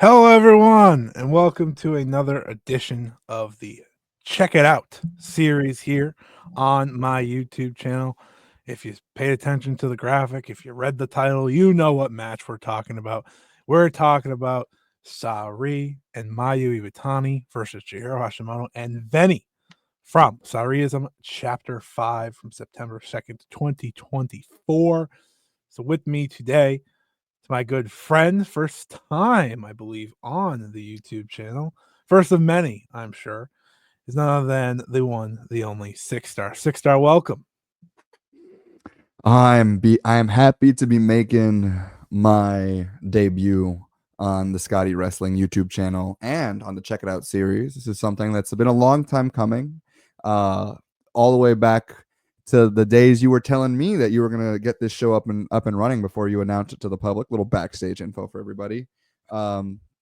Hello, everyone, and welcome to another edition of the Check It Out series here on my YouTube channel. If you paid attention to the graphic, if you read the title, you know what match we're talking about. We're talking about Sareee and Mayu Iwatani versus Chihiro Hashimoto and VENY from Sareee-ISM Chapter V from September 2nd, 2024. So, with me today, it's my good friend, first time, I believe, on the YouTube channel. First of many, I'm sure. Is none other than the one, the only Six Star. Six Star, welcome. I am happy to be making my debut on the Scotty Wrestling YouTube channel and on the Check It Out series. This is something that's been a long time coming, uh, all the way back to the days you were telling me that you were gonna get this show up and running before you announced it to the public. Little backstage info for everybody.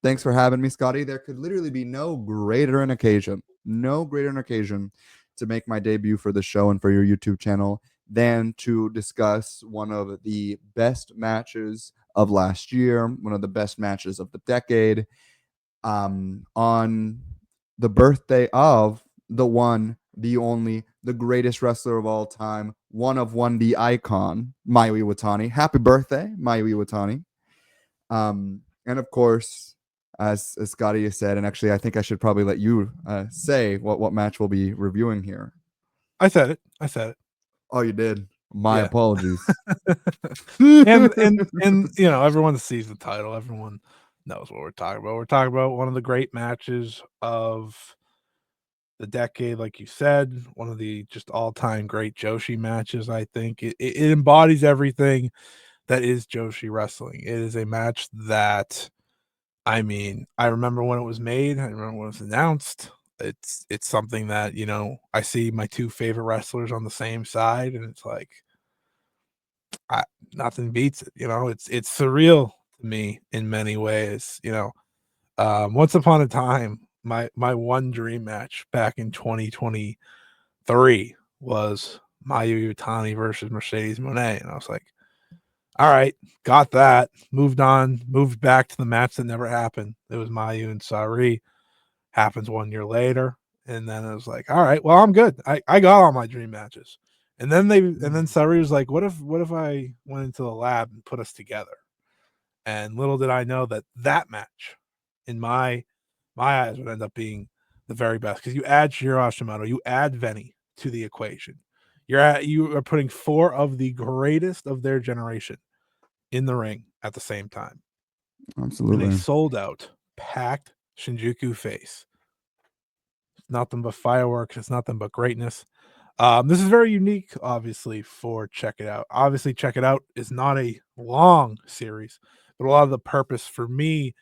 Thanks for having me, Scotty. There could literally be no greater an occasion to make my debut for the show and for your YouTube channel than to discuss one of the best matches of last year, one of the best matches of the decade, on the birthday of the one, the only, the greatest wrestler of all time, one of one, the icon, Mayu Iwatani. Happy birthday, Mayu Iwatani. And of course, as Scotty has said, and actually I think I should probably let you say what match we'll be reviewing here. I said it. I said it. Oh, you did. My Yeah. apologies. and everyone sees the title. Everyone knows what we're talking about. We're talking about one of the great matches of the decade, like you said, one of the just all-time great Joshi matches. I think it embodies everything that is Joshi wrestling. It is a match that, I mean, I remember when it was made. I remember when it was announced. It's something that, I see my two favorite wrestlers on the same side, and it's like, I, nothing beats it. It's surreal to me in many ways. Once upon a time, my one dream match back in 2023 was Mayu Iwatani versus Mercedes Monet, and I was like, all right, got that. Moved on, moved back to the match that never happened. It was Mayu and Sareee. Happens 1 year later. And then it was like, all right, well, I'm good. I got all my dream matches. And then Sareee was like, what if I went into the lab and put us together? And little did I know that match in my eyes would end up being the very best, because you add Chihiro Hashimoto, you add VENY to the equation. You are putting four of the greatest of their generation in the ring at the same time in a Absolutely. sold out, packed Shinjuku face. Nothing but fireworks. It's nothing but greatness. This is very unique, obviously, for Check It Out. Obviously, Check It Out is not a long series, but a lot of the purpose for me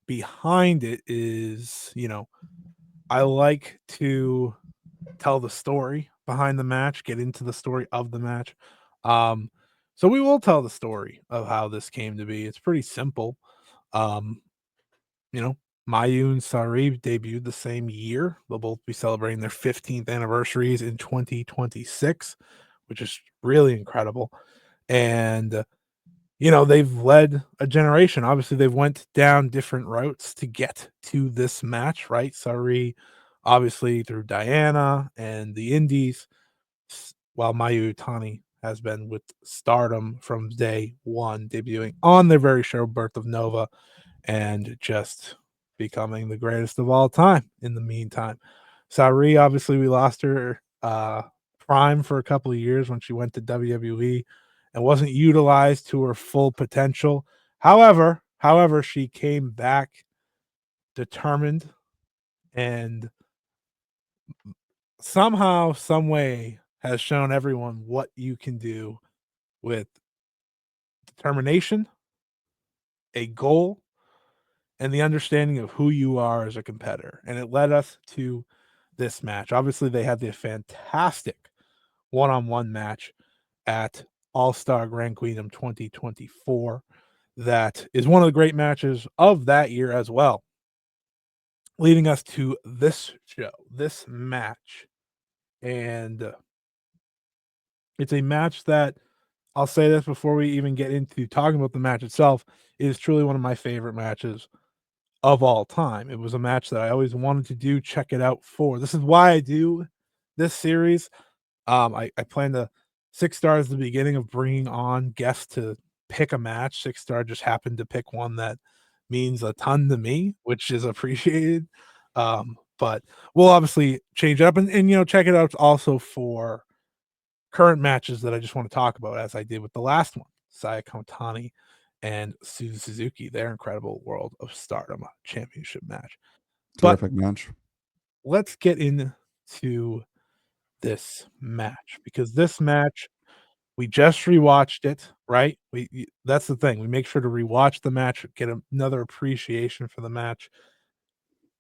behind it is, I like to tell the story behind the match, get into the story of the match. Um, so we will tell the story of how this came to be. It's pretty simple. Um, you know, Mayu and Sareee debuted the same year. They'll both be celebrating their 15th anniversaries in 2026, which is really incredible. And they've led a generation. Obviously, they've went down different routes to get to this match, right? Sareee, obviously, through Diana and the Indies, while Mayu Iwatani has been with Stardom from day one, debuting on their very show, Birth of Nova, and just becoming the greatest of all time in the meantime. Sareee, obviously, we lost her prime for a couple of years when she went to WWE and wasn't utilized to her full potential. However, she came back determined, and somehow, some way has shown everyone what you can do with determination, a goal, and the understanding of who you are as a competitor. And it led us to this match. Obviously, they had the fantastic one-on-one match at All-Star Grand Queendom 2024. That is one of the great matches of that year as well, leading us to this show, this match. And it's a match that, I'll say this before we even get into talking about the match itself, is truly one of my favorite matches of all time. It was a match that I always wanted to do, check it out for. This is why I do this series. I plan to 6 stars at the beginning of bringing on guests to pick a match. 6 star just happened to pick one that means a ton to me, which is appreciated. But we'll obviously change it up and check it out also for current matches that I just want to talk about, as I did with the last one, Sareee Iwatani and Suzu Suzuki, their incredible World of Stardom championship match. But Terrific match. let's get into this match, because this match, we just rewatched it, right? That's the thing. We make sure to rewatch the match, get another appreciation for the match.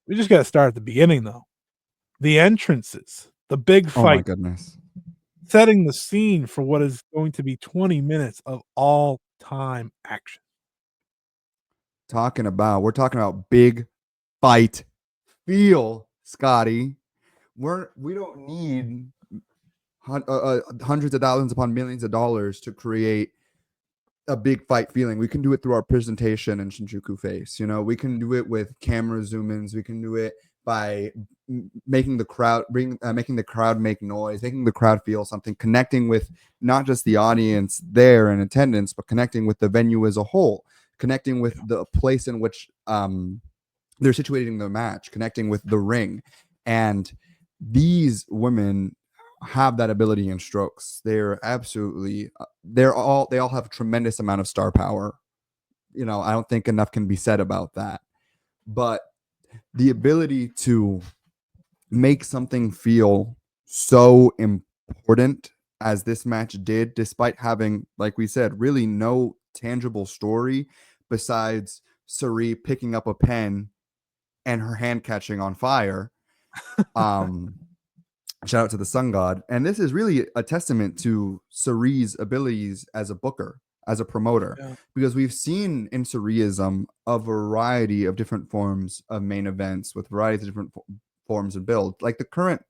We just got to start at the beginning, though. The entrances, the big Oh my fight, goodness. setting the scene for what is going to be 20 minutes of all-time action. We're talking about big fight feel, Scotty. We don't need hundreds of thousands upon millions of dollars to create a big fight feeling. We can do it through our presentation in Shinjuku Face. We can do it with camera zoom ins. We can do it by making the crowd make noise, making the crowd feel something, connecting with not just the audience there in attendance, but connecting with the venue as a whole, connecting with the place in which they're situated in the match, connecting with the ring. And these women have that ability in Strokes. They're absolutely they all have a tremendous amount of star power. I don't think enough can be said about that. But the ability to make something feel so important as this match did, despite having, like we said, really no tangible story besides Sareee picking up a pen and her hand catching on fire. Shout out to the Sun God. And this is really a testament to Saree's abilities as a booker, as a promoter, Yeah. because we've seen in Sareeism a variety of different forms of main events with varieties of different forms of build, like the current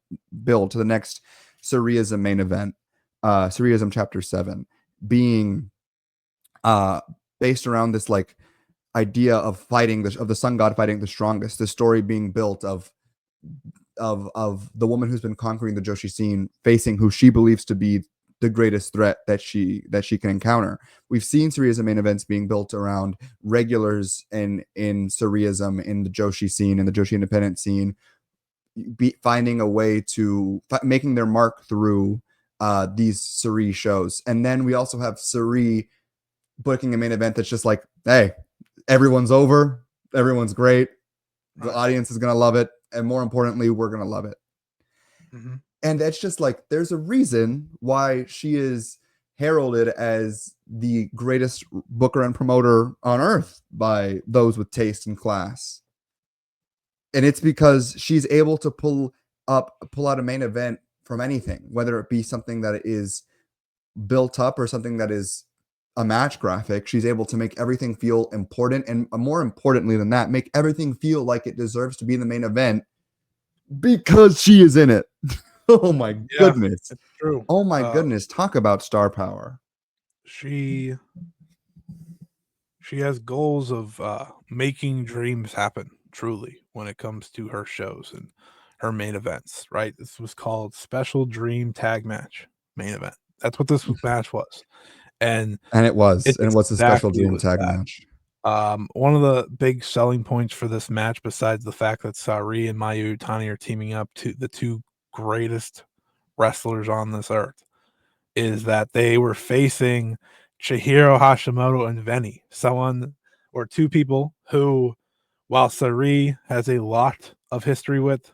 build to the next Sareeism main event, Sareee-ISM Chapter 7, being based around this like idea of the Sun God fighting the strongest, the story being built of the woman who's been conquering the Joshi scene facing who she believes to be the greatest threat that she can encounter. We've seen Sareeism main events being built around regulars in Sareeism in the Joshi scene, in the Joshi independent scene, finding a way to making their mark through these Sareee shows. And then we also have Sareee booking a main event that's just like, hey, everyone's over, everyone's great, the audience is gonna love it, and more importantly, we're gonna love it. Mm-hmm. And that's just like, there's a reason why she is heralded as the greatest booker and promoter on earth by those with taste and class. And it's because she's able to pull out a main event from anything, whether it be something that is built up or something that is a match graphic. She's able to make everything feel important, and more importantly than that, make everything feel like it deserves to be in the main event because she is in it. Oh my goodness. It's true. Oh my goodness. Talk about star power. She has goals of making dreams happen, truly, when it comes to her shows and her main events, right? This was called Special Dream Tag Match main event. That's what this match was. And it was it a special exactly dream was tag that. match. One of the big selling points for this match, besides the fact that Sareee and Mayu Iwatani are teaming up, to the two greatest wrestlers on this earth, is that they were facing Chihiro Hashimoto and VENY, two people who, while Sareee has a lot of history with,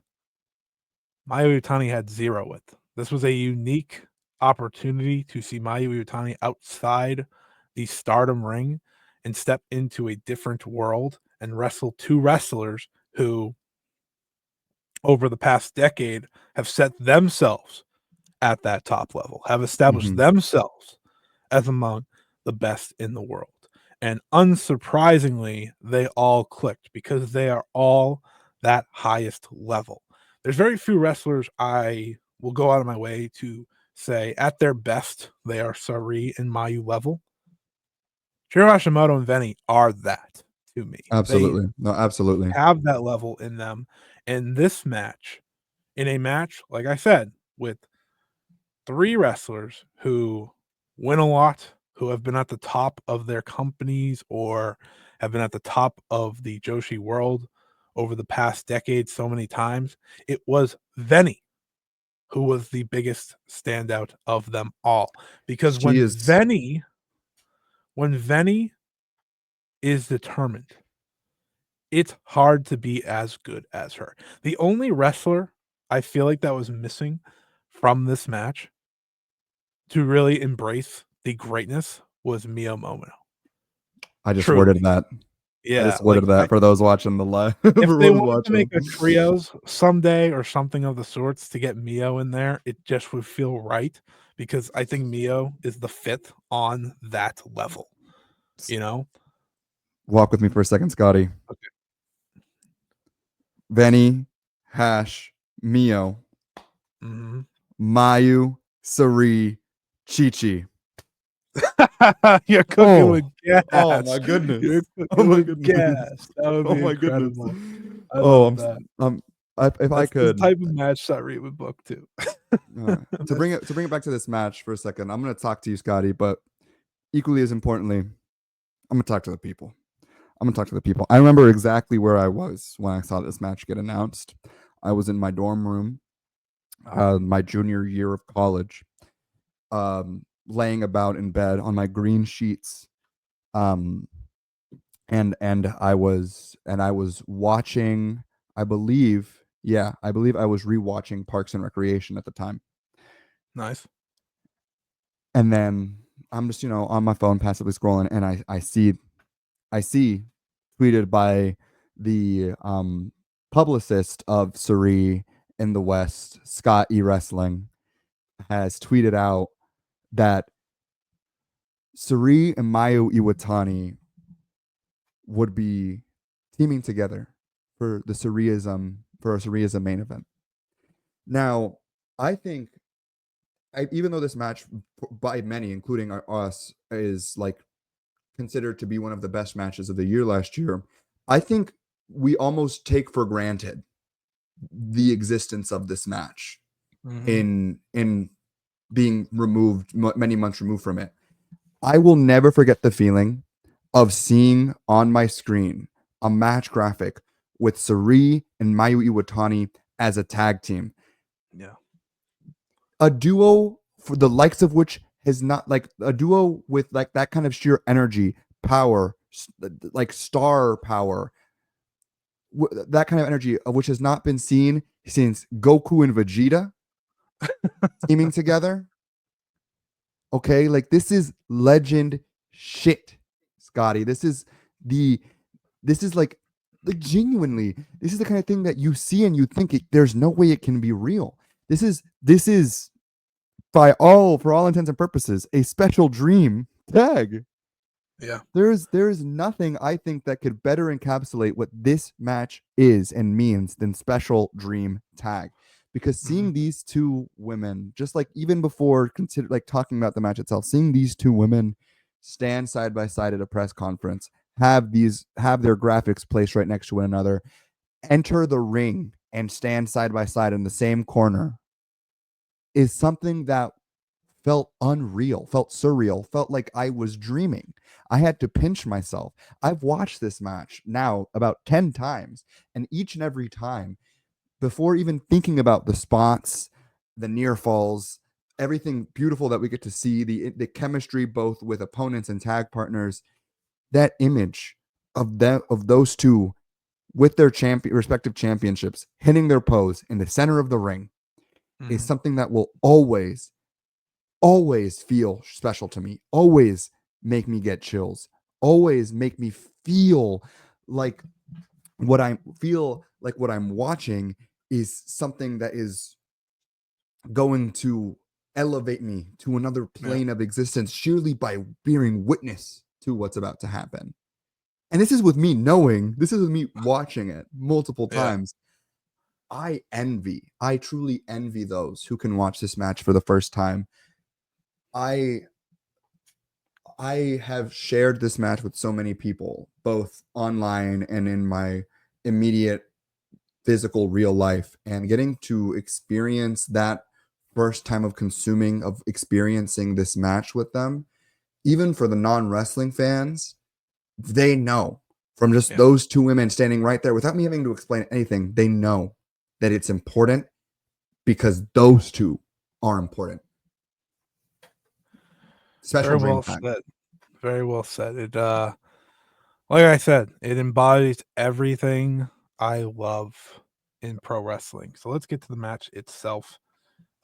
Mayu Iwatani had zero with. This was a unique opportunity to see Mayu Iwatani outside the Stardom ring and step into a different world and wrestle two wrestlers who, over the past decade, have set themselves at that top level, have established themselves as among the best in the world. And unsurprisingly, they all clicked because they are all that highest level. There's very few wrestlers I will go out of my way to say at their best they are Sareee and Mayu level. Chihiro Hashimoto and VENY are that. to me. They Absolutely. No, absolutely. have that level in them. And this match, in a match, like I said, with 3 wrestlers who win a lot, who have been at the top of their companies or have been at the top of the Joshi world over the past decade so many times, it was VENY who was the biggest standout of them all. Because She is when VENY is determined, it's hard to be as good as her. The only wrestler I feel like that was missing from this match to really embrace the greatness was Mio Momono. I just worded Truly. that. I Yeah, just like, worded that for those watching the live for if they those wanted to make watching. a trios someday or something of the sorts to get Mio in there, it just would feel right because I think Mio is the fit on that level, you know? Walk with me for a second, Scotty. Okay. Venny, Hash, Mio, Mhm. Mayu, Sareee, Chi-Chi. You're cooking with Oh, oh my gas. You're goodness. Oh cooking my with goodness. gas. That would Oh be my goodness. incredible. I Oh, love that. I'm if I That's the could type of match Sareee would book too. to That's bring it back to this match for a second, I'm gonna talk to you, Scotty, but equally as importantly, I'm gonna talk to the people. I'm gonna talk to the people. I remember exactly where I was when I saw this match get announced. I was in my dorm room, my junior year of college, laying about in bed on my green sheets, um, and I was watching. I believe I was rewatching Parks and Recreation at the time, nice. and then I'm just on my phone passively scrolling, and I see tweeted by the publicist of Sareee in the West, Scott E Wrestling, has tweeted out that Sareee and Mayu Iwatani would be teaming together for the Sareeism main event. Now, I think even though this match by many, including us, is like considered to be one of the best matches of the year last year, I think we almost take for granted the existence of this match Mhm. in being removed many months removed from it. I will never forget the feeling of seeing on my screen a match graphic with Sareee and Mayu Iwatani as a tag team, Yeah. a duo for the likes of which has not like a duo with like that kind of sheer energy, power, like star power, that kind of energy of which has not been seen since Goku and Vegeta teaming together. Okay, like this is legend shit, Scotty. The this is like genuinely, this is the kind of thing that you see and you think there's no way it can be real. This is for all intents and purposes a special dream tag. Yeah. There's nothing I think that could better encapsulate what this match is and means than special dream tag. Because Mhm. seeing these two women, just like even before consider like talking about the match itself, seeing these two women stand side by side at a press conference, have their graphics placed right next to one another, enter the ring and stand side by side in the same corner is something that felt unreal, felt surreal, felt like I was dreaming. I had to pinch myself. I've watched this match now about 10 times, and each and every time, before even thinking about the spots, the near falls, everything beautiful that we get to see, the chemistry both with opponents and tag partners, that image of those two with their respective championships hitting their pose in the center of the ring is Mhm. something that will always feel special to me, always make me get chills, always make me feel like what I'm watching is something that is going to elevate me to another Yeah. plane of existence sheerly by bearing witness to what's about to happen. And this is with me watching it multiple Yeah. times. I truly envy those who can watch this match for the first time. I I have shared this match with so many people, both online and in my immediate physical real life, and getting to experience that first time of experiencing this match with them, even for the non-wrestling fans, they know from just Yeah. those two women standing right there without me having to explain anything, they know that it's important because those two are important. Special Very dream well time. said. Very well said. It like I said, it embodies everything I love in pro wrestling. So let's get to the match itself.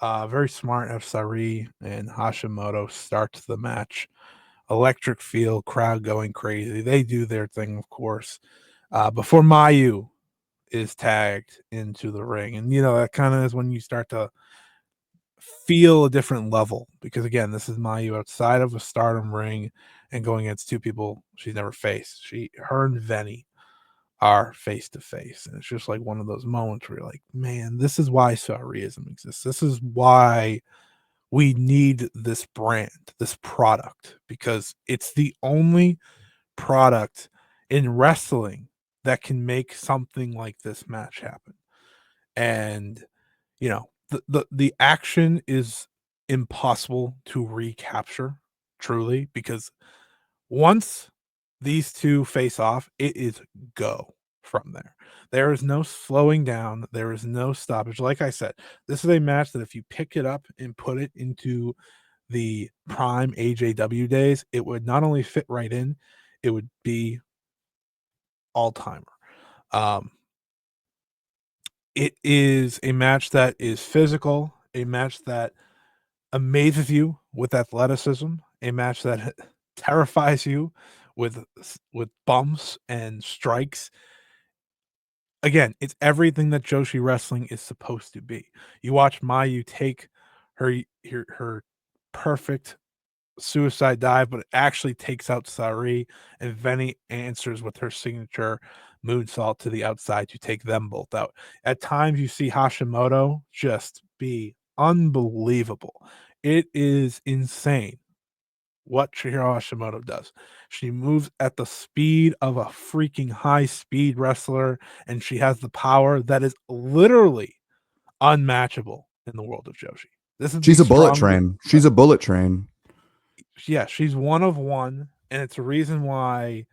Very smart of Sareee and Hashimoto start the match. Electric feel, crowd going crazy. They do their thing, of course. Before Mayu is tagged into the ring. And that kind of is when you start to feel a different level because again, this is Mayu outside of a stardom ring and going against two people she's never faced. Her and VENY are face to face. And it's just like one of those moments where you're like, man, this is why Sareeism exists. This is why we need this brand, this product, because it's the only product in wrestling that can make something like this match happen. And the action is impossible to recapture truly because once these two face off, it is go from there. There is no slowing down, there is no stoppage. Like I said, this is a match that if you pick it up and put it into the prime AJW days, it would not only fit right in, it would be all timer. Um, it is a match that is physical, a match that amazes you with athleticism, a match that terrifies you with bumps and strikes. Again, it's everything that Joshi wrestling is supposed to be. You watch Mayu take her perfect suicide dive, but it actually takes out Sareee, and VENY answers with her signature moonsault to the outside to take them both out. At times, you see Hashimoto just be unbelievable. It is insane what Chihiro Hashimoto does. She moves at the speed of a freaking high speed wrestler, and she has the power that is literally unmatchable in the world of Joshi. This is the She's a bullet strongest. train. She's a bullet train. Yeah, she's one of one, and it's a reason why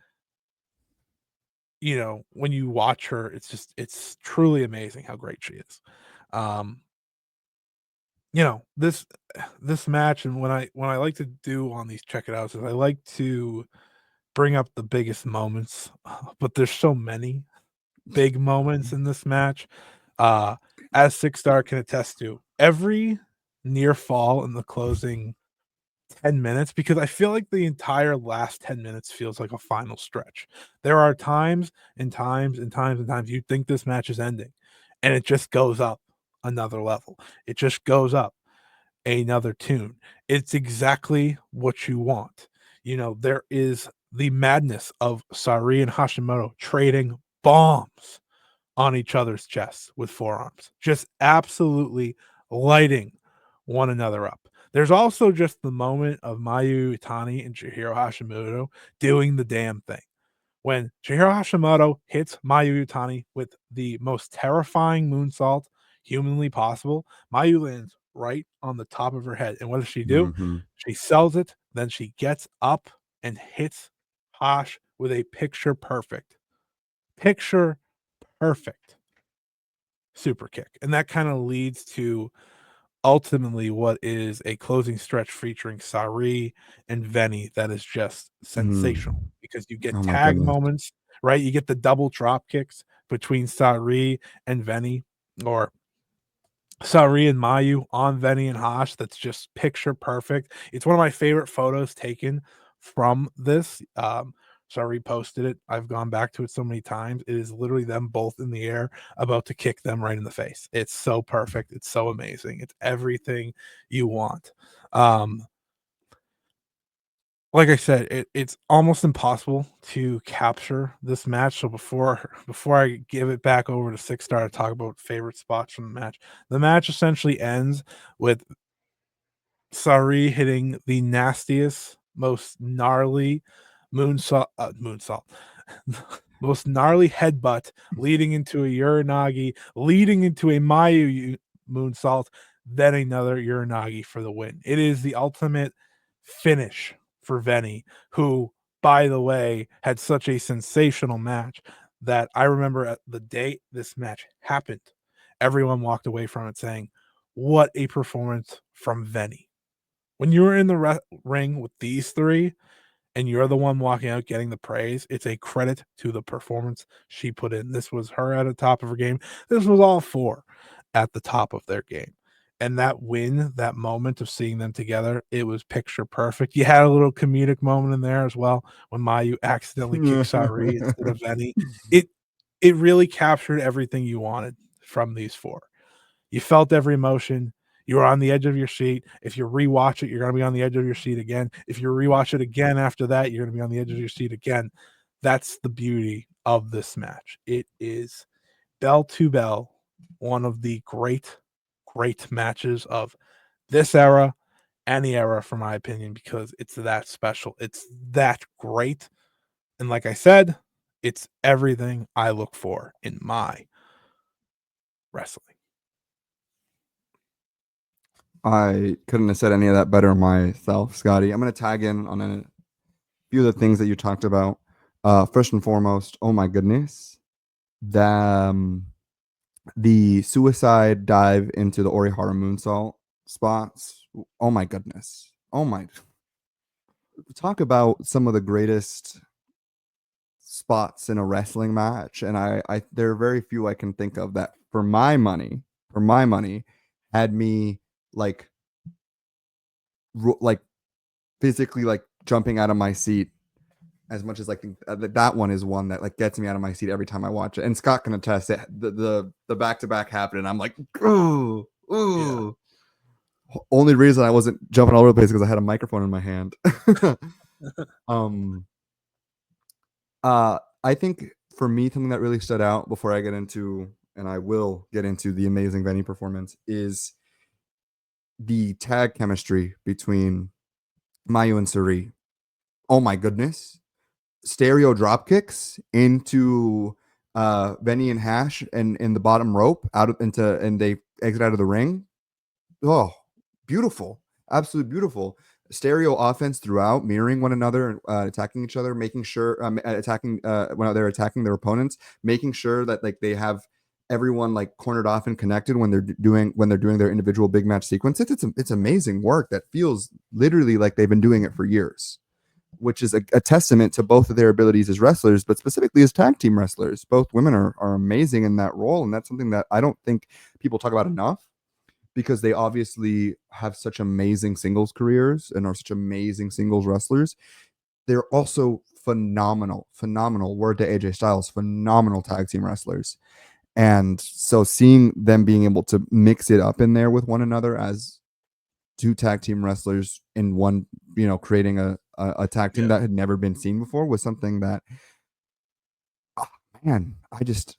when you watch her, it's truly amazing how great she is. Um, this match, and when I like to do on these check it outs is I like to bring up the biggest moments, but there's so many big moments in this match. Uh, as Six Star can attest to, every near fall in the closing 10 minutes because I feel like the entire last 10 minutes feels like a final stretch. There are times and times and times and times you think this match is ending and it just goes up another level. It just goes up another tune. It's exactly what you want. There is the madness of Sareee and Hashimoto trading bombs on each other's chests with forearms, just absolutely lighting one another up. There's also just the moment of Mayu Iwatani and Chihiro Hashimoto doing the damn thing. When Chihiro Hashimoto hits Mayu Iwatani with the most terrifying moonsault humanly possible, Mayu lands right on the top of her head. And what does she do? Mhm. She sells it, then she gets up and hits Hash with a picture perfect super kick. And that kind of leads to ultimately what is a closing stretch featuring Sareee and VENY that is just sensational Mm. because you get Oh my tag goodness. moments, right? You get the double drop kicks between Sareee and VENY, or Sareee and Mayu on VENY and Hash. That's just picture perfect. It's one of my favorite photos taken from this. Sareee posted it. I've gone back to it so many times. It is literally them both in the air about to kick them right in the face. It's so perfect. It's so amazing. It's everything you want. Um, like I said, it's almost impossible to capture this match. So before I give it back over to Six Star to talk about favorite spots from the match essentially ends with Sareee hitting the nastiest most gnarly moonsault, most gnarly headbutt leading into a Uranagi, leading into a moonsault, then another Uranagi for the win. It is the ultimate finish for VENY, who, by the way, had such a sensational match that I remember at the day this match happened, everyone walked away from it saying, "What a performance from VENY." When you're in the ring with these three and you're the one walking out getting the praise, it's a credit to the performance she put in. This was her at the top of her game. This was all four at the top of their game. And that win, that moment of seeing them together, it was picture perfect. You had a little comedic moment in there as well when Mayu accidentally kicked Sareee instead of VENY. It it really captured everything you wanted from these four. You felt every emotion. You were on the edge of your seat. If you rewatch it, you're going to be on the edge of your seat again. If you rewatch it again after that, you're going to be on the edge of your seat again. That's the beauty of this match. It is bell to bell, one of the great matches of this era, any era, for my opinion, because it's that special. It's that great. And like I said, it's everything I look for in my wrestling. I couldn't have said any of that better myself, Scotty. I'm going to tag in on a few of the things that you talked about. First and foremost, oh my goodness, the suicide dive into the Orihara moonsault spots. Oh my goodness. Oh my. Talk about some of the greatest spots in a wrestling match, and I there are very few I can think of that for my money, had me like like physically like jumping out of my seat as much as like that one is one that like gets me out of my seat every time I watch it. And Scott can attest it. The back to back happened, and I'm like, ooh. Yeah. Only reason I wasn't jumping all over the place because I had a microphone in my hand. um, I think for me, something that really stood out before I get into, and I will get into the amazing VENY performance, is the tag chemistry between Mayu and Sareee. Oh my goodness. Stereo drop kicks into VENY and Hash and in the bottom rope out of into and they exit out of the ring. Oh, beautiful. Absolutely beautiful. Stereo offense throughout, mirroring one another, attacking each other, making sure attacking when they're attacking their opponents, making sure that like they have everyone like cornered off and connected when they're doing their individual big match sequence. It's amazing work that feels literally like they've been doing it for years, which is a testament to both of their abilities as wrestlers, but specifically as tag team wrestlers. Both women are amazing in that role, and that's something that I don't think people talk about enough, because they obviously have such amazing singles careers and are such amazing singles wrestlers. They're also phenomenal, word to AJ Styles, phenomenal tag team wrestlers. And so seeing them being able to mix it up in there with one another as two tag team wrestlers in one, creating a tag team that had never been seen before was something that, oh, man, I just,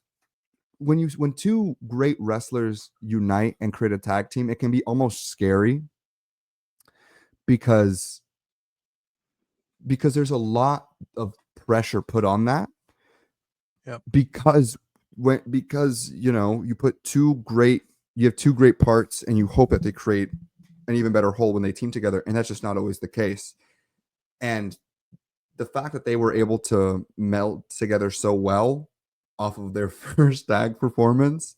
when two great wrestlers unite and create a tag team, it can be almost scary because there's a lot of pressure put on that. Yep. Because you have two great parts and you hope that they create an even better whole when they team together, and that's just not always the case. And the fact that they were able to meld together so well off of their first tag performance,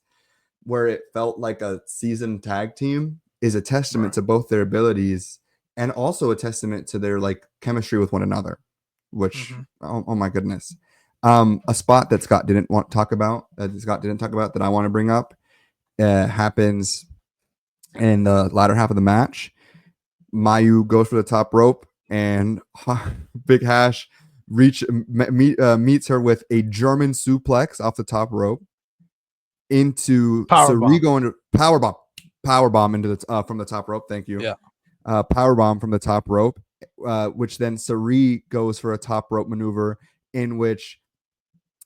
where it felt like a seasoned tag team, is a testament to both their abilities and also a testament to their like chemistry with one another, which oh my goodness. A spot that Scott didn't talk about that I want to bring up happens in the latter half of the match. Mayu goes for the top rope, and Big Hash meets her with a German suplex off the top rope into Sareee going to power bomb into the from the top rope. Thank you. Yeah. Power bomb from the top rope, which then Sareee goes for a top rope maneuver in which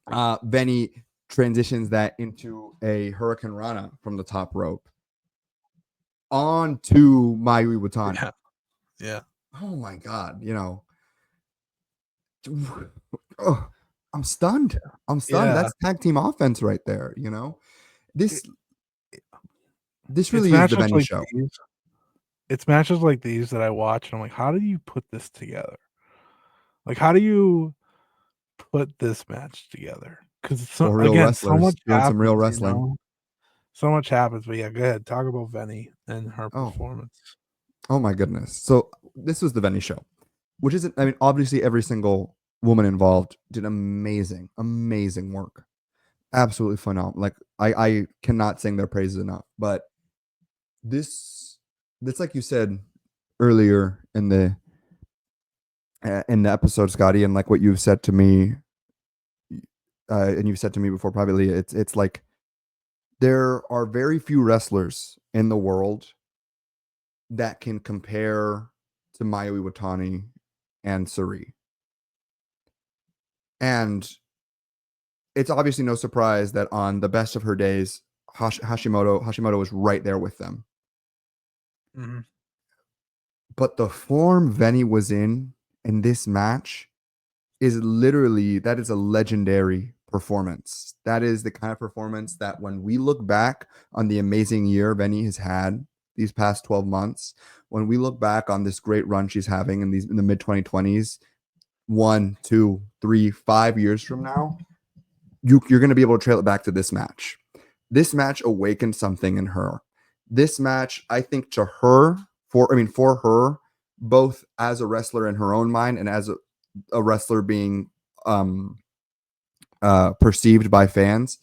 VENY transitions that into a Hurricane Rana from the top rope onto Mayu Iwatani. Yeah. Oh my God. Oh, I'm stunned. I'm stunned. Yeah. That's tag team offense right there, you know? It This this it's really is the matches Venny like show. these it's matches like these that I watch, and I'm like, "How do you put this together? Like, how do you put this match together?" 'Cause so 4 real again, so wrestlers much doing some real happens, you wrestling. know? So much happens, but yeah, go ahead, talk about Venny and her Oh, performance. oh my goodness. So, this was the Venny show, which isn't I mean, obviously, every single woman involved did amazing, amazing work. Absolutely phenomenal. Like, I cannot sing their praises enough, but this this like you said earlier in the episode, Scotty, and like what you've said to me, and you've said to me before privately, it's like there are very few wrestlers in the world that can compare to Mayu Iwatani and Sareee. And it's obviously no surprise that on the best of her days, Hashimoto was right there with them. Mhm. But the form Venny was in this match is literally that is a legendary performance. That is the kind of performance that when we look back on the amazing year Venny has had these past 12 months, when we look back on this great run she's having in the mid 2020s, 1, 2, 3, 5 years from now, you're going to be able to trail it back to this match. This match awakened something in her. This match, I think, to her, for her, both as a wrestler in her own mind and as a wrestler being um, perceived by fans,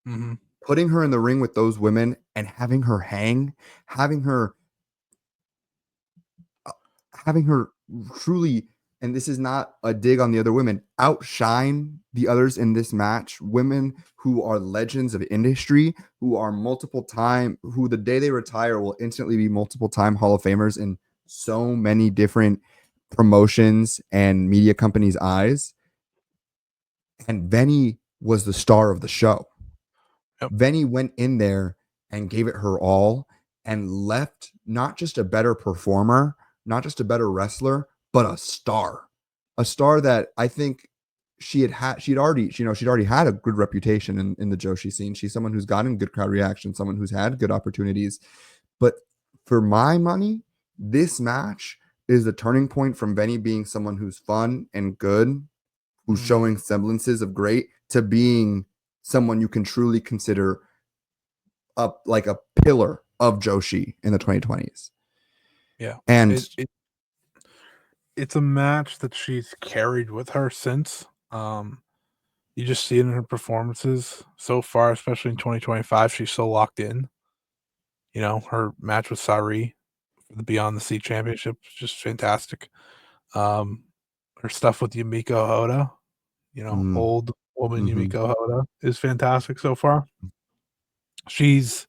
Mhm. putting her in the ring with those women and having her hang, having her having her truly, and this is not a dig on the other women, outshine the others in this match. Women who are legends of industry, who are multiple time, who the day they retire will instantly be multiple time Hall of Famers in so many different promotions and media companies' eyes. And Venny was the star of the show. Yep. Venny went in there and gave it her all and left not just a better performer, not just a better wrestler, but a star. A star that I think she'd already had a good reputation in the Joshi scene. She's someone who's gotten good crowd reaction, someone who's had good opportunities. But for my money, this match is the turning point from Venny being someone who's fun and good, who's Mhm. showing semblances of great, to being someone you can truly consider up like a pillar of Joshi in the 2020s. Yeah. And It it's a match that she's carried with her since. You just see it in her performances so far, especially in 2025. She's so locked in. You know, her match with Sareee for the Beyond the Sea Championship was just fantastic. Um, her stuff with Yumiko Hoda, you know, mm, old woman mhm, Yumiko Hoda is fantastic so far. She's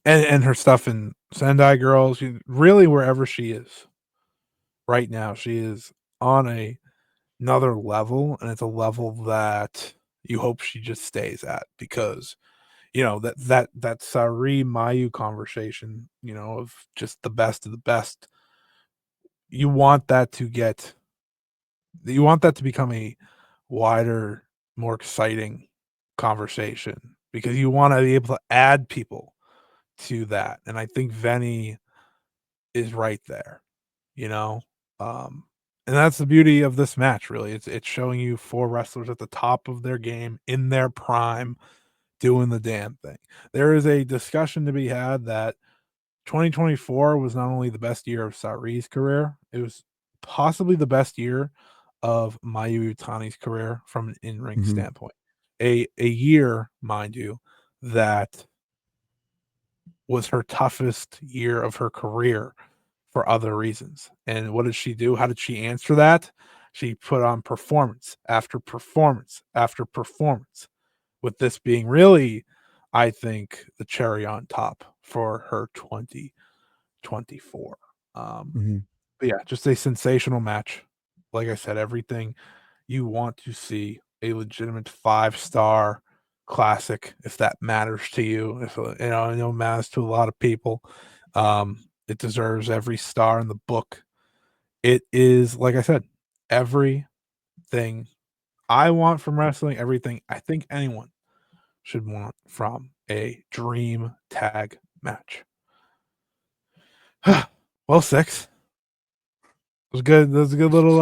and her stuff in Sendai Girls, really wherever she is right now, she is on another level, and it's a level that you hope she just stays at because you know that Sareee Mayu conversation, you know, of just the best of the best. You want that to get you want that to become a wider, more exciting conversation because you want to be able to add people to that. And I think Venny is right there, you know? Um, and that's the beauty of this match, really. It's showing you four wrestlers at the top of their game in their prime doing the damn thing. There is a discussion to be had that 2024 was not only the best year of Saree's career, it was possibly the best year of Mayu Iwatani's career from an in-ring mhm, standpoint. A year, mind you, that was her toughest year of her career for other reasons. And what did she do? How did she answer that? She put on performance after performance after performance, with this being really, I think, the cherry on top for her 2024. mhm. But yeah, just a sensational match. Like I said, everything you want to see a legitimate five-star classic, if that matters to you. If you know, I know it matters to a lot of people. It deserves every star in the book. It is, like I said, every everything I want from wrestling, everything I think anyone should want from a dream tag match. Well, 6. It was good. That was a good little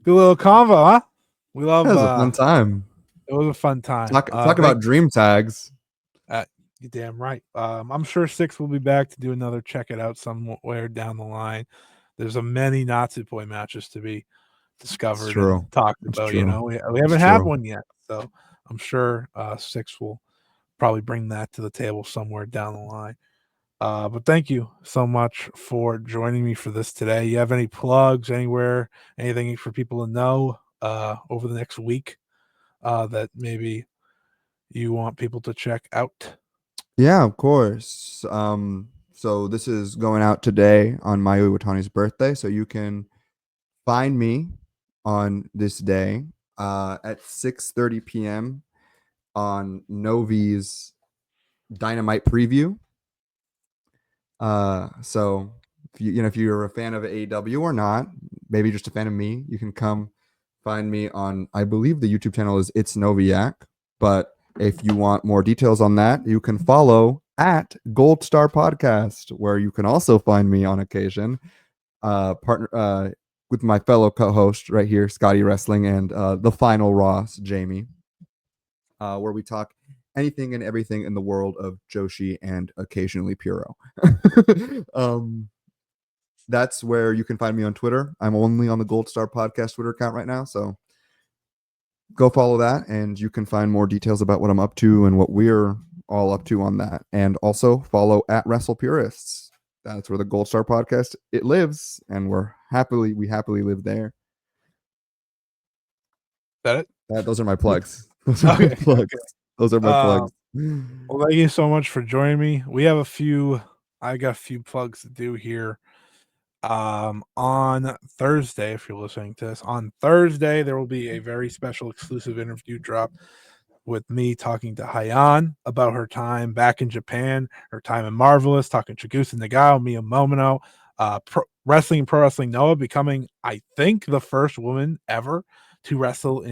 convo, huh? We That love was a fun time. it was a fun time. Talk Thank about dream tags. you damn right. I'm sure 6 will be back to do another check it out somewhere down the line. There's a many Natsupoi matches to be It's discovered and true. talked It's about, you true. know. We It's haven't had true. one yet, so I'm sure 6 will probably bring that to the table somewhere down the line. But thank you so much for joining me for this today. You have any plugs anywhere, anything for people to know over the next week that maybe you want people to check out? Yeah, of course. So this is going out today on Mayu Iwatani's birthday, so you can find me on this day at 6:30 p.m. on Novi's Dynamite preview. So if you're a fan of AEW or not, maybe just a fan of me, you can come find me on, I believe the YouTube channel is It's Noviak. But if you want more details on that, you can follow at Gold Star Podcast, where you can also find me on occasion, partner with my fellow co-host right here, Scotty Wrestling, and the final Ross, Jamie, where we talk anything and everything in the world of Joshi and occasionally Puro. That's where you can find me on Twitter. I'm only on the Gold Star Podcast Twitter account right now, so go follow that, and you can find more details about what I'm up to and what we're all up to on that. And also follow at Wrestle Purists. That's where the Gold Star Podcast it lives, and we happily live there. That Those are my it? plugs. Those are my Okay. plugs. Okay. Those are my plugs. Well, thank you so much for joining me. I got a few plugs to do here. On Thursday, if you're listening to this, on Thursday, there will be a very special exclusive interview drop with me talking to Hayan about her time back in Japan, her time in Marvelous, talking Chigusa Nagao, Mia Momino, pro wrestling Noah, becoming, I think, the first woman ever to wrestle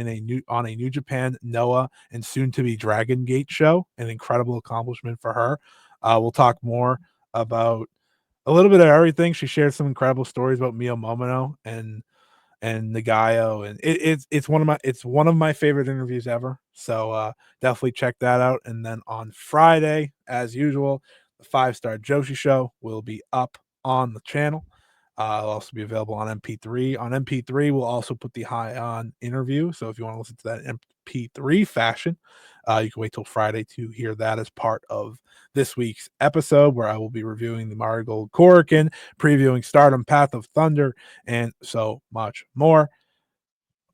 on a New Japan Noah and soon to be Dragon Gate show. An incredible accomplishment for her. We'll talk more about a little bit of everything. She shared some incredible stories about Mio Momino and Nagayo, and it's one of my favorite interviews ever. So definitely check that out. And then on Friday, as usual, the 5-star Joshi show will be up on the channel. It'll also be available on MP3. On MP3, we'll also put the High On interview. So if you want to listen to that in MP3 fashion, you can wait till Friday to hear that as part of this week's episode, where I will be reviewing the Marigold Korakuen, previewing Stardom Path of Thunder, and so much more.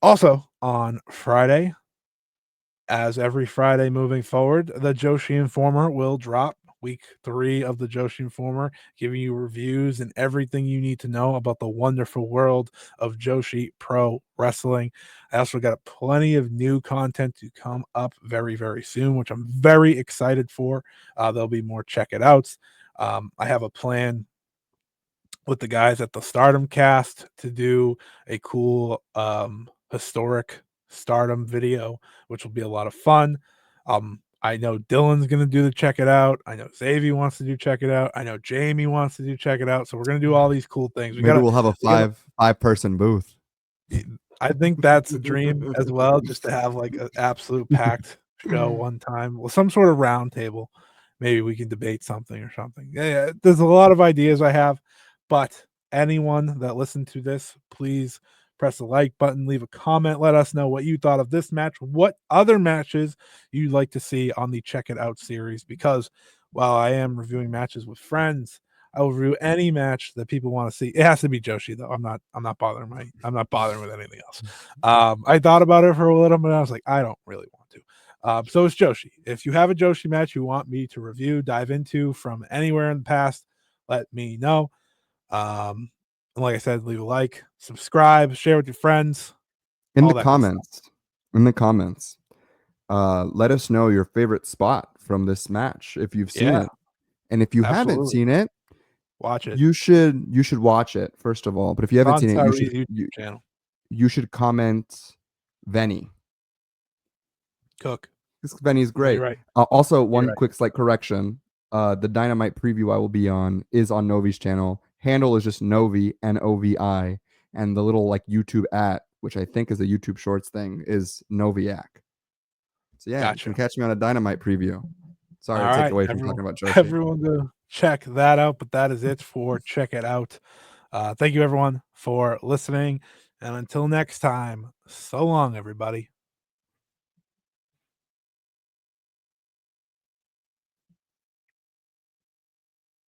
Also on Friday, as every Friday moving forward, the Joshi Informer will drop week 3 of the Joshi Informer, giving you reviews and everything you need to know about the wonderful world of Joshi Pro Wrestling. I also got plenty of new content to come up very, very soon, which I'm very excited for. There'll be more check it outs. I have a plan with the guys at the Stardom Cast to do a cool historic Stardom video, which will be a lot of fun. I know Dylan's gonna do the check it out. I know Xavier wants to do check it out. I know Jamie wants to do check it out. So we're gonna do all these cool things. Maybe we'll have a We gotta five person booth. I think that's a dream as well, just to have like an absolute packed show one time. Well, some sort of round table. Maybe we can debate something or something. Yeah, there's a lot of ideas I have, but anyone that listened to this, please press the like button, leave a comment, let us know what you thought of this match, what other matches you'd like to see on the Check It Out series. Because while I am reviewing matches with friends, I will review any match that people want to see. It has to be Joshi though. I'm not bothering with anything else. I thought about it for a little bit. I was like, I don't really want to. So it's Joshi. If you have a Joshi match you want me to review, dive into from anywhere in the past, let me know. And like I said, leave a like, subscribe, share with your friends, In all the that good stuff. comments, in the comments, let us know your favorite spot from this match if you've seen Yeah, it. And if you haven't absolutely. seen it, Watch it. you should watch it first of all. But if you It's haven't on seen it, Saree's YouTube channel. you should comment VENY. Cook. This VENY's No, great. you're right. Also, You're one right. quick slight correction. The Dynamite preview I will be on is on Novi's channel. Handle is just Novi, Novi, and the little like YouTube which I think is a YouTube Shorts thing, is Noviak. So yeah, you can catch me on a Dynamite preview. Sorry All to take right, away from everyone, talking about Joshi. everyone go check that out. But that is it for Check It Out. Thank you, everyone, for listening. And until next time, so long, everybody.